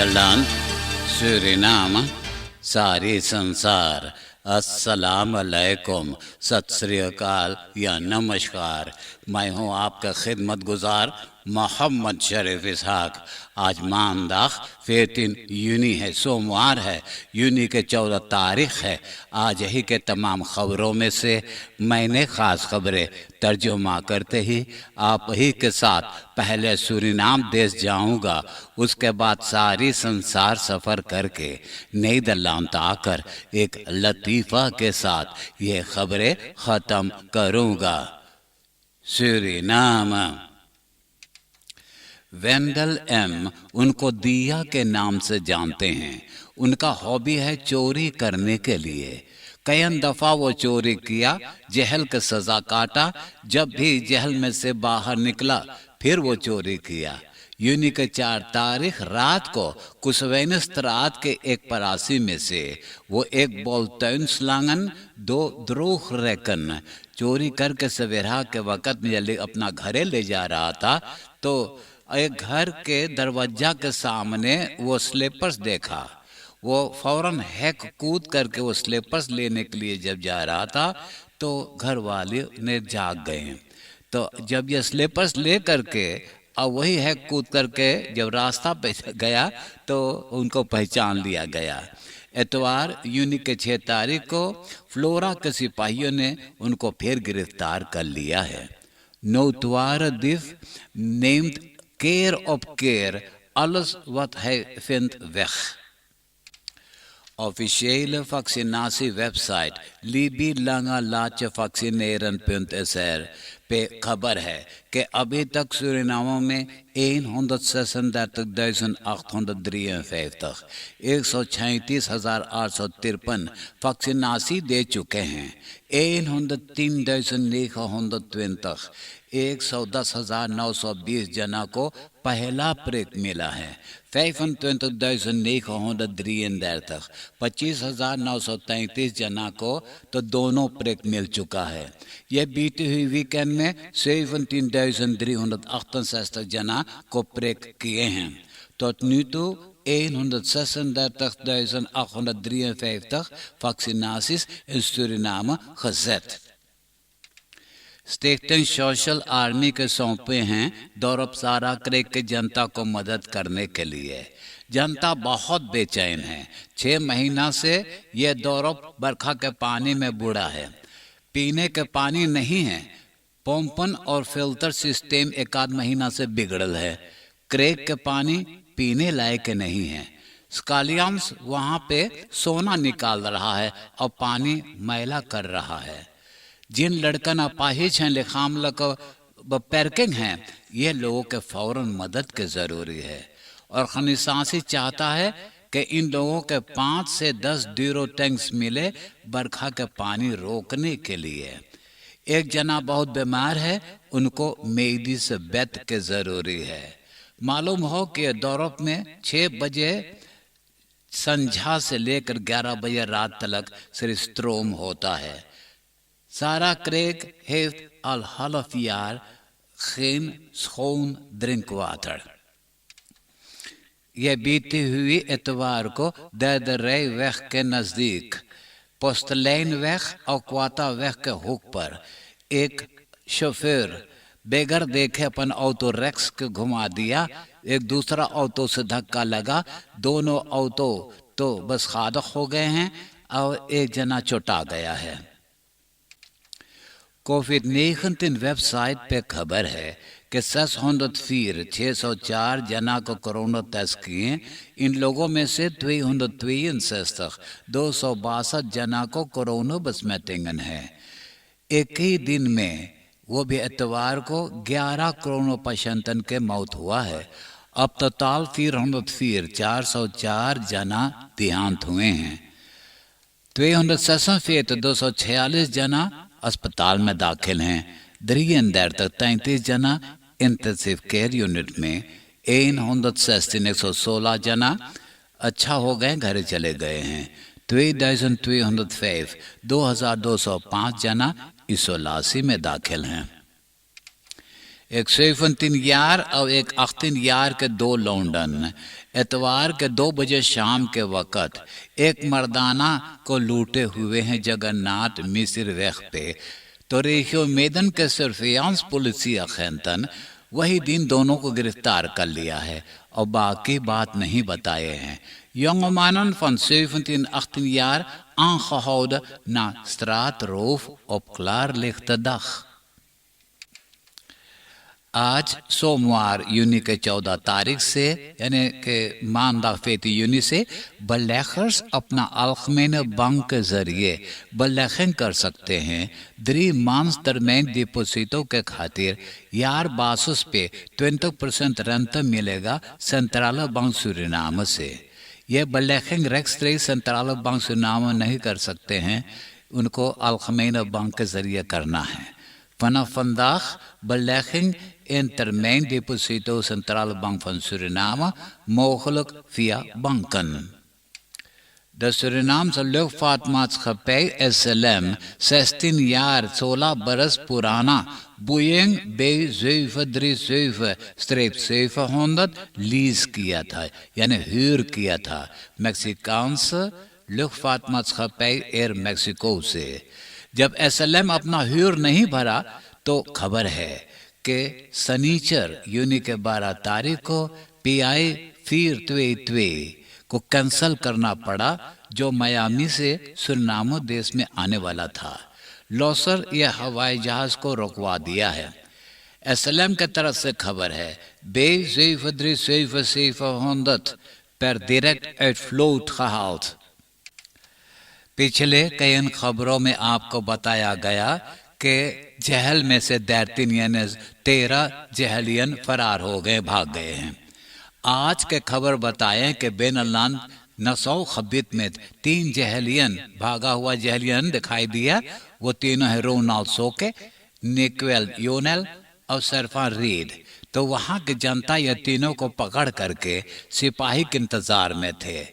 Nederland, Suriname, सारी संसार, अस्सलाम अलैकुम, सत श्री अकाल या नमस्कार। मैं हूँ आपका खिदमत गुजार मोहम्मद शरीफ इसहाक। आज मानदाख 14 यूनी है, सोमवार है, यूनी के 14 तारीख है। आज ही के तमाम खबरों में से मैंने ख़ास खबरें तर्जुमा करते ही आप ही के साथ पहले सूरीनाम देश जाऊंगा, उसके बाद सारी संसार सफ़र करके नीदरलैंड आकर एक लतीफ़ा के साथ ये खबरें ख़त्म करूंगा। सूरीनाम। वेंडल एम उनको दिया के नाम से जानते हैं। उनका हॉबी है चोरी करने के लिए। कई दफ़ा वो चोरी किया, जेल की सज़ा काटा। जब भी जेल में से बाहर निकला फिर वो चोरी किया। यूनी के 4 तारीख रात को कुसवेनस्त्रात के एक परासी में से वो एक बोल्टन 2 द्रोह रेकन चोरी करके सवेरा के वक़्त में अपना घरे ले जा रहा था तो एक घर के दरवाजा के सामने वो स्लीपर्स देखा। वो फौरन हैक कूद करके वो स्लीपर्स लेने के लिए जब जा रहा था तो घर वाले ने जाग गए। तो जब ये स्लीपर्स ले करके और वही हैक कूद करके जब रास्ता पे गया तो उनको पहचान लिया गया। एतवार यूनी के 6 तारीख को फ्लोरा के सिपाहियों ने उनको फिर गिरफ्तार कर लिया है। नोटवार दिफ named keer op keer alles wat hij vindt weg. Officiële vaccinatiewebsite libilangalatjevaccineren.sr पे खबर है कि अभी तक सूरीनाम में 136.853 136.853 वैक्सीनासी दे चुके हैं। 103.920 110,920 जना को पहला प्रेक मिला है। 25.933 25,933 जना को तो दोनों प्रेक मिल चुका है। यह बीती हुई वीकेंड में 17.368 जना को प्रेक किए हैं। Tot nu toe 136.853 vaccinaties in Suriname gezet. Staten social army के सौंपे हैं दौरब सारा क्रेक के जनता को मदद करने के लिए। जनता बहुत बेचैन है। 6 महीना से यह दौरब बरखा के पानी में बूढ़ा है। पीने के पानी नहीं है। पंपन और फिल्टर सिस्टम 1 महीना से बिगड़ल है। क्रेक के पानी पीने लायक नहीं है। स्कालियंस वहाँ पे सोना निकाल रहा है और पानी मैला कर रहा है। जिन लड़कन अपाहिज हैं, लिखाम पैरकिंग हैं, ये लोगों के फौरन मदद की ज़रूरी है। और खनिसासी चाहता है कि इन लोगों के 5 से 10 ड्यूरो टैंक्स मिले बरखा के पानी रोकने के लिए। एक जना बहुत बीमार है, उनको मेदी से बेत के ज़रूरी है। मालूम हो कि दौरब में 6 बजे संझा से लेकर 11 बजे रात तक सिरिस्ट्रोम होता है। Sarah Craig heeft al half jaar geen schoon drinkwater. यह बीती हुई इतवार को दर्दरैवeg के नज़दीक पोस्टलैनweg और क्वाताweg के हुक पर एक शोफर बेगर देखे अपन ऑटो रेक्स को घुमा दिया। एक दूसरा ऑटो से धक्का लगा। दोनों ऑटो तो बस खादक हो गए हैं और एक जना चोटा गया है। कोविड-19 वेबसाइट पे खबर है कि 604 जना को कोरोना टेस्ट किए। इन लोगों में से 262 जना को कोरोना besmettingen है। एक ही दिन में वो भी इतवार को 11 कोरोना पेशेंटन के मौत हुआ है। अब टोटल 404 जना देहांत हुए हैं। 246 जना अस्पताल में दाखिल हैं। 33 जना इंटेंसिव केयर यूनिट में। 116 जना अच्छा हो गए, घरे चले गए हैं। 2205 जना इसोलासी में दाखिल हैं। एक 17 यार और एक 18 यार के दो लौंडन एतवार के 2 बजे शाम के वक़्त एक मर्दाना को लूटे हुए हैं जगन्नाथ मिस्र वेख पे। तो रेखियो मेदन के सरफियांस पुलिसी अखेंतन वही दिन दोनों को गिरफ्तार कर लिया है और बाकी बात नहीं बताए हैं। Jonge mannen van 17, 18 jaar aangehouden na straatroof op klaarlichte dag। आज सोमवार यूनी के 14 तारीख से यानी कि maandag 14 juni से beleggers अपना algemene bank के जरिए belegging कर सकते हैं 3 maand termijn डिपोजिटों के खातिर यार बासिस पे 20% रेंट मिलेगा सेंट्रल बैंक सूरीनाम से। ये belegging rechtstreeks central bank Suriname नहीं कर सकते हैं, उनको algemene बैंक के जरिए करना है। Vanaf vandaag belegging in termijndeposito Centrale Bank van Suriname mogelijk via banken. De Surinaamse luchtvaartmaatschappij SLM 16 jaar 16 बरस पुराना बोइंग B737-700 लीज किया था यानी ह्यूर किया था मैक्सिकांस luchtvaartmaatschappij एयर मैक्सिको से। जब एसएलएम अपना ह्यूर नहीं भरा तो खबर है कि शनिचर यूनी के 12 तारीख को PI 422 को कैंसिल करना पड़ा जो मियामी से सुरिनाम देश में आने वाला था। लॉसर यह हवाई जहाज को रोकवा दिया है। एसएलएम के तरफ से खबर है B737-700 per direct uitvloot gehaald। पिछले कई खबरों में आपको बताया गया कि जहल में से 13 जहलियन फरार हो गए, भाग गए हैं। आज के खबर बताएं कि बेनलान नसौ खबित में 3 जहलियन भागा हुआ जहलियन दिखाई दिया। वो तीनों है रोनाल्ड सोके, निक्वेल योनेल और सरफान रीड। तो वहां की जनता ये तीनों को पकड़ करके सिपाही के इंतजार में थे।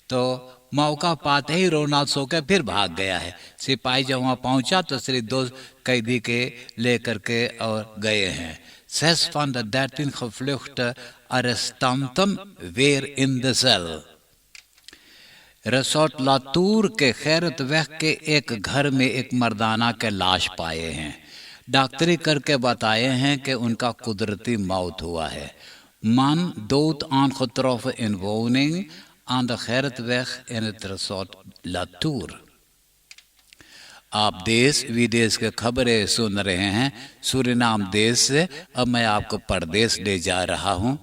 तो मौका पाते ही रोनाल्ड सोके फिर भाग गया है। सिपाही जब वहां पहुंचा तो सिर्फ 2 कैदी के लेकर के और गए हैं। 6 van de 13 gevluchte arrestanten weer in de cel। Resort Latur के खैरतवह के एक घर में एक मर्दाना के लाश पाए हैं। डॉक्टरी करके बताए हैं कि उनका कुदरती मौत हुआ है। Man dood aangetroffen in woning aan de Gerritweg in het resort Latur. आप देश विदेश के खबरें सुन रहे हैं सूरीनाम देश से। अब मैं आपको परदेश ले जा रहा हूं।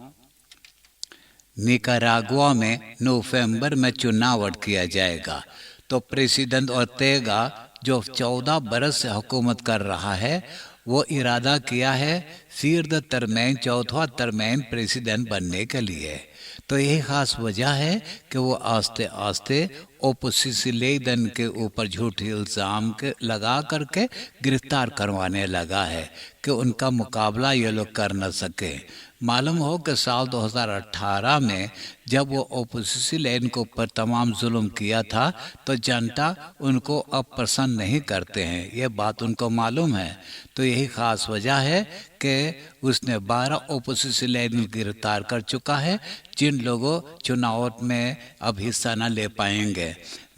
निकारागुआ में नवंबर में चुनाव किया जाएगा। तो प्रेसिडेंट ओर्तेगा जो 14 बरस से हुकूमत कर रहा है वो इरादा किया है फिर तरमैन 4वां तरमैन प्रेसिडेंट बनने के लिए। तो यही खास वजह है कि वो आस्ते आस्ते ओपोजिशन के ऊपर झूठे इल्ज़ाम के लगा करके गिरफ्तार करवाने लगा है कि उनका मुकाबला ये लोग कर न सके। मालूम हो कि साल 2018 में जब वो ओपोजिशन के ऊपर तमाम जुल्म किया था तो जनता उनको अब पसंद नहीं करते हैं, ये बात उनको मालूम है। तो यही ख़ास वजह है कि उसने 12 ओपोजिशन गिरफ्तार कर चुका है जिन लोगों चुनाव में अब हिस्सा न ले पाएंगे।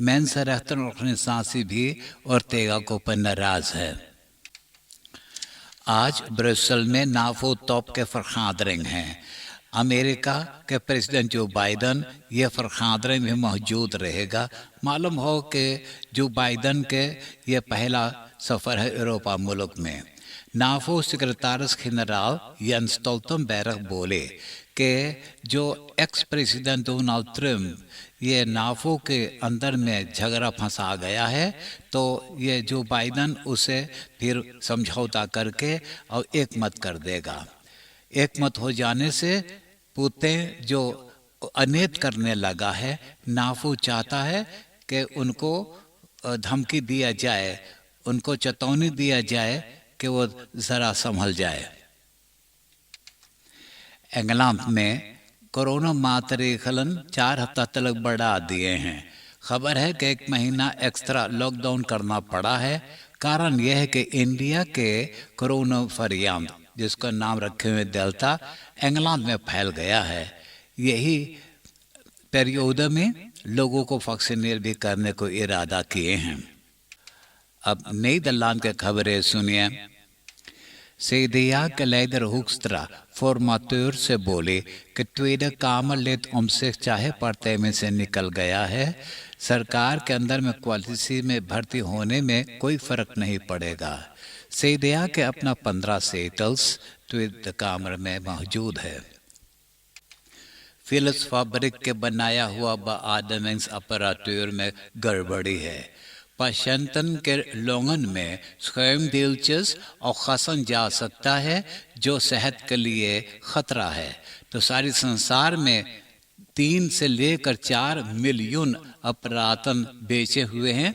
मेंसेरेchten ऑर्गेनाइजेशन भी ओर्तेगा को पर नाराज है। आज ब्रुसेल में नाफो टॉप के फरखादरिंग हैं। अमेरिका के प्रेसिडेंट जो बाइडन ये फरखादरिंग में मौजूद रहेगा। मालूम हो कि जो बाइडन के ये पहला सफ़र है यूरोपा मुल्क में। नाफो सेक्रेटरीज जनरल येंस स्टोल्टनबर्ग बोले कि जो एक्स प्रेसिडेंट डोनाल्ड ट्रम्प ये नाफो के अंदर में झगड़ा फंसा गया है तो ये जो बाइडन उसे फिर समझौता करके और एक मत कर देगा। एक मत हो जाने से पुतिन जो अनेक करने लगा है, नाफो चाहता है कि उनको धमकी दिया जाए, उनको चेतावनी दिया जाए कि वो ज़रा संभल जाए। इंग्लैंड में कोरोना मातरीखलन 4 हफ्ता तक बढ़ा दिए हैं। खबर है कि 1 महीना एक्स्ट्रा लॉकडाउन करना पड़ा है। कारण यह है कि इंडिया के कोरोना वेरिएंट जिसका नाम रखे हुए डेल्टा, इंग्लैंड में फैल गया है। यही पीरियड में लोगों को वैक्सीनेट भी करने को इरादा किए हैं। अब नीदरलैंड के खबरें सुनिए। CDA के leider Hoekstra, formateur से बोले कि Tweede Kamerlid omzichtचाहे पर्ते में से निकल गया है। सरकार के अंदर में क्वालिटी में भर्ती होने में कोई फर्क नहीं पड़ेगा। CDA के अपना 15 सीटल्स ट्वीड कामर में मौजूद है। फिलिप्स फैब्रिक के बनाया हुआ बेअदमिंग्स अपरातूर में गड़बड़ी है। patiënten के लोगन में स्वयं दिलचस्प और खसन जा सकता है जो सेहत के लिए खतरा है। तो सारी संसार में 3 से लेकर 4 मिलियन अपरातन बेचे हुए हैं।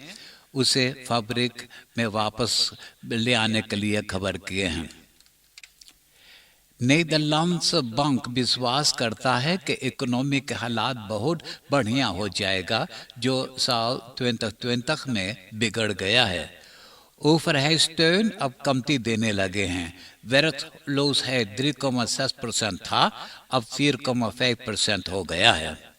उसे फैब्रिक में वापस ले आने के लिए खबर किए हैं। नीदरलैंड्स बैंक विश्वास करता है कि इकोनॉमी के हालात बहुत बढ़िया हो जाएगा जो साल 2020 में बिगड़ गया है। ओवरहेड्स्टेन अब कमती देने लगे हैं। werkloos है 3,6% था, अब 4,5% हो गया है।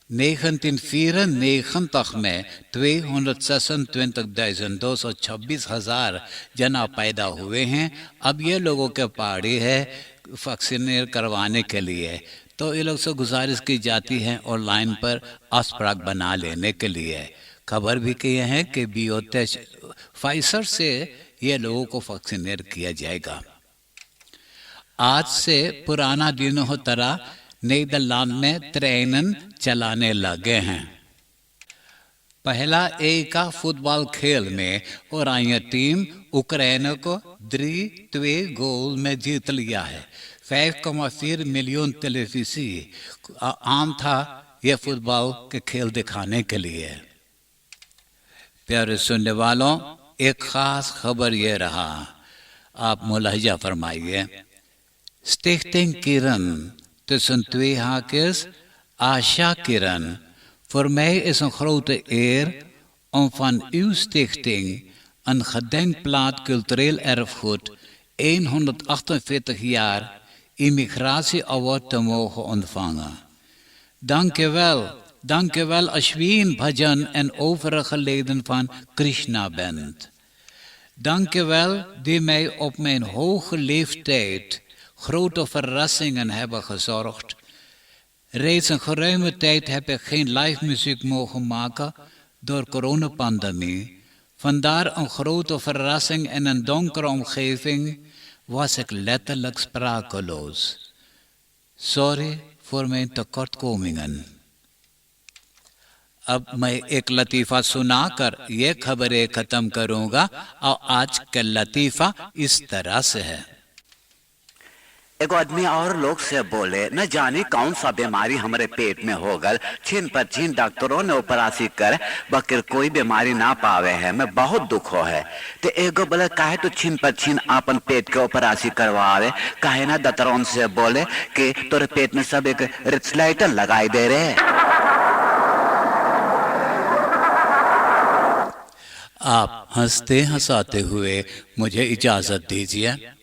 1994 में 226,226 जना पैदा हुए हैं। अब ये लोगों के पारी है वैक्सीनेट करवाने के लिए। तो ये लोग से गुजारिश की जाती है ऑनलाइन पर अस्पताल बना लेने के लिए। खबर भी किए हैं कि BioNTech फाइजर से ये लोगों को वैक्सीनेट किया जाएगा। आज से पुराना दिनों हो तरह नीदरलैंड में ट्रेन चलाने लगे हैं। पहला एक का फुटबॉल खेल में ओरानिया टीम यूक्रेन को 3-2 गोल में जीत लिया है। 5,4 मिलियन टेलीविजी आम था यह फुटबॉल के खेल दिखाने के लिए। प्यारे सुनने वालों, एक खास खबर यह रहा, आप मुलाहिजा फरमाइए। स्टिchting Kiran tussen 2 haakjes, Asha Kiran. Voor mij is een grote eer om van uw stichting een gedenkplaat cultureel erfgoed 148 jaar Immigratie Award te mogen ontvangen. Dank u wel Ashwin Bhajan en overige leden van Krishna Band. Dank u wel die mij op mijn hoge leeftijd grote verrassingen hebben gezorgd. Reeds een geruime tijd heb ik geen live muziek mogen maken door coronapandemie. Vandaar een grote verrassing in een donkere omgeving was ik letterlijk sprakeloos. Sorry voor mijn tekortkomingen. अब मैं एक लतीफ़ा सुनाकर ये खबरें ख़त्म करूँगा और आज का लतीफ़ा इस तरह से है। एक आदमी और लोग से बोले, न जाने कौन सा बीमारी हमारे पेट में हो गल। छीन पर छीन डॉक्टरों ने उपरासी कर बकर कोई बीमारी ना पावे है, मैं बहुत दुख हो है। तो एगो बोले काहे तो छीन पर छीन अपन पेट के उपरासी करवावे। काहे ना डॉक्टरों से बोले कि तोरे पेट में सब एक रिचलाइटर लगाई दे रहे। आप हंसते हंसाते हुए मुझे इजाजत दीजिए।